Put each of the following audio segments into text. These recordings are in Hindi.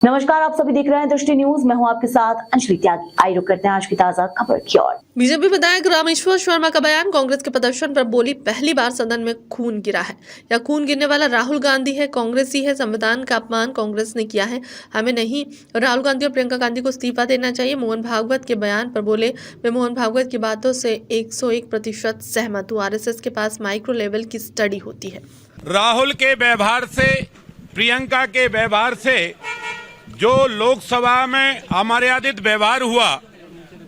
नमस्कार, आप सभी देख रहे हैं दृष्टि न्यूज। मैं हूं आपके साथ अंजलि त्यागी। आइए रुक करते हैं आज की ताजा खबर की ओर। बीजेपी विधायक रामेश्वर शर्मा का बयान। कांग्रेस के प्रदर्शन पर बोली, पहली बार सदन में खून गिरा है या खून गिरने वाला राहुल गांधी है, कांग्रेस ही है। संविधान का अपमान कांग्रेस ने किया है, हमें नहीं। राहुल गांधी और प्रियंका गांधी को इस्तीफा देना चाहिए। मोहन भागवत के बयान पर बोले, मैं मोहन भागवत की बातों से 101% सहमत हूँ। आरएसएस के पास माइक्रो लेवल की स्टडी होती है। राहुल के व्यवहार से, प्रियंका के व्यवहार से जो लोकसभा में अमर्यादित व्यवहार हुआ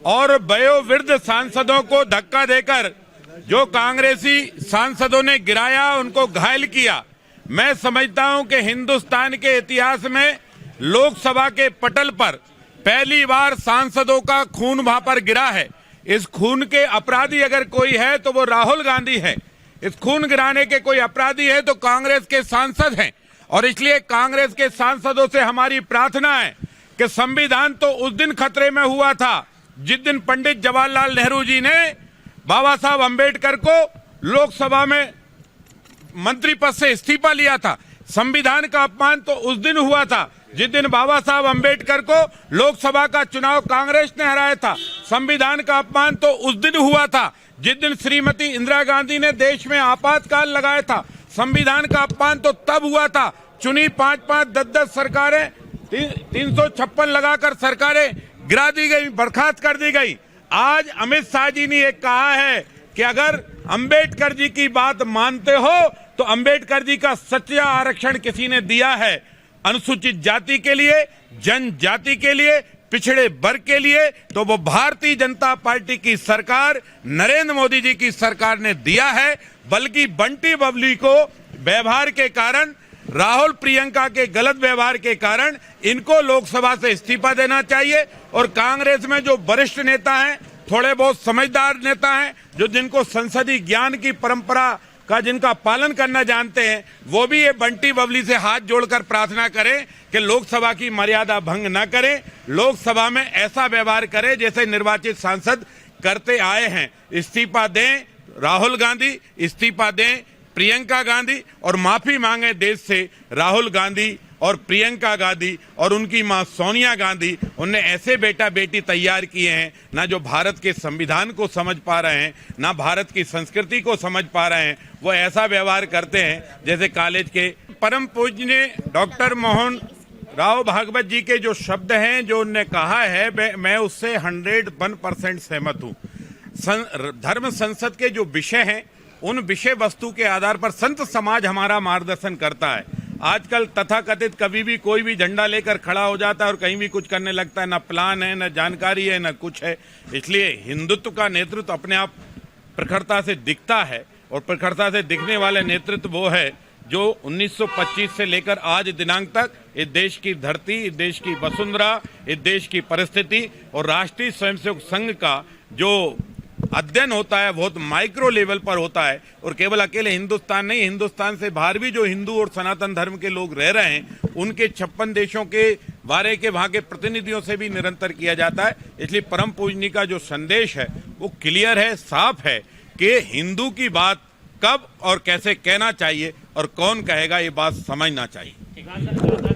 और वयोवृद्ध सांसदों को धक्का देकर जो कांग्रेसी सांसदों ने गिराया, उनको घायल किया, मैं समझता हूं कि हिंदुस्तान के इतिहास में लोकसभा के पटल पर पहली बार सांसदों का खून वहां पर गिरा है। इस खून के अपराधी अगर कोई है तो वो राहुल गांधी है। इस खून गिराने के कोई अपराधी है तो कांग्रेस के सांसद हैं। और इसलिए कांग्रेस के सांसदों से हमारी प्रार्थना है कि संविधान तो उस दिन खतरे में हुआ था जिस दिन पंडित जवाहरलाल नेहरू जी ने बाबा साहब अंबेडकर को लोकसभा में मंत्री पद से इस्तीफा लिया था। संविधान का अपमान तो उस दिन हुआ था जिस दिन बाबा साहब अंबेडकर को लोकसभा का चुनाव कांग्रेस ने हराया था। संविधान का अपमान तो उस दिन हुआ था जिस दिन श्रीमती इंदिरा गांधी ने देश में आपातकाल लगाया था। संविधान का अपमान तो तब हुआ था, चुनी 5-5, 10-10 सरकारें, 356 लगाकर सरकारें गिरा दी गई, बर्खास्त कर दी गई। आज अमित शाह जी ने ये कहा है कि अगर अंबेडकर जी की बात मानते हो तो अंबेडकर जी का सच्चा आरक्षण किसी ने दिया है, अनुसूचित जाति के लिए, जनजाति के लिए, पिछड़े वर्ग के लिए, तो वो भारतीय जनता पार्टी की सरकार, नरेंद्र मोदी जी की सरकार ने दिया है। बल्कि बंटी बबली को व्यवहार के कारण, राहुल प्रियंका के गलत व्यवहार के कारण इनको लोकसभा से इस्तीफा देना चाहिए। और कांग्रेस में जो वरिष्ठ नेता हैं, थोड़े बहुत समझदार नेता हैं, जो जिनको संसदीय ज्ञान की परंपरा का जिनका पालन करना जानते हैं, वो भी ये बंटी बबली से हाथ जोड़कर प्रार्थना करें कि लोकसभा की मर्यादा भंग न करें, लोकसभा में ऐसा व्यवहार करें जैसे निर्वाचित सांसद करते आए हैं। इस्तीफा दें राहुल गांधी, इस्तीफा दें प्रियंका गांधी और माफी मांगे देश से राहुल गांधी और प्रियंका गांधी और उनकी मां सोनिया गांधी। उनने ऐसे बेटा बेटी तैयार किए हैं ना जो भारत के संविधान को समझ पा रहे हैं, ना भारत की संस्कृति को समझ पा रहे हैं। वो ऐसा व्यवहार करते हैं जैसे कॉलेज के परम पूज्य डॉक्टर मोहन राव भागवत जी के जो शब्द हैं, जो उनने कहा है, मैं उससे 101% सहमत हूँ। धर्म संसद के जो विषय हैं, उन विषय वस्तु के आधार पर संत समाज हमारा मार्गदर्शन करता है। आजकल तथाकथित कभी भी कोई भी झंडा लेकर खड़ा हो जाता है और कहीं भी कुछ करने लगता है, ना प्लान है, ना जानकारी है, ना कुछ है। इसलिए हिंदुत्व का नेतृत्व अपने आप प्रखरता से दिखता है और प्रखरता से दिखने वाले नेतृत्व वो है जो 1925 से लेकर आज दिनांक तक इस देश की धरती, इस देश की वसुंधरा, इस देश की परिस्थिति और राष्ट्रीय स्वयंसेवक संघ का जो अध्ययन होता है बहुत माइक्रो लेवल पर होता है। और केवल अकेले हिंदुस्तान नहीं, हिंदुस्तान से बाहर भी जो हिंदू और सनातन धर्म के लोग रह रहे हैं, उनके 56 देशों के बारे के वहां के प्रतिनिधियों से भी निरंतर किया जाता है। इसलिए परम पूजनी का जो संदेश है वो क्लियर है, साफ है कि हिंदू की बात कब और कैसे कहना चाहिए और कौन कहेगा, ये बात समझना चाहिए।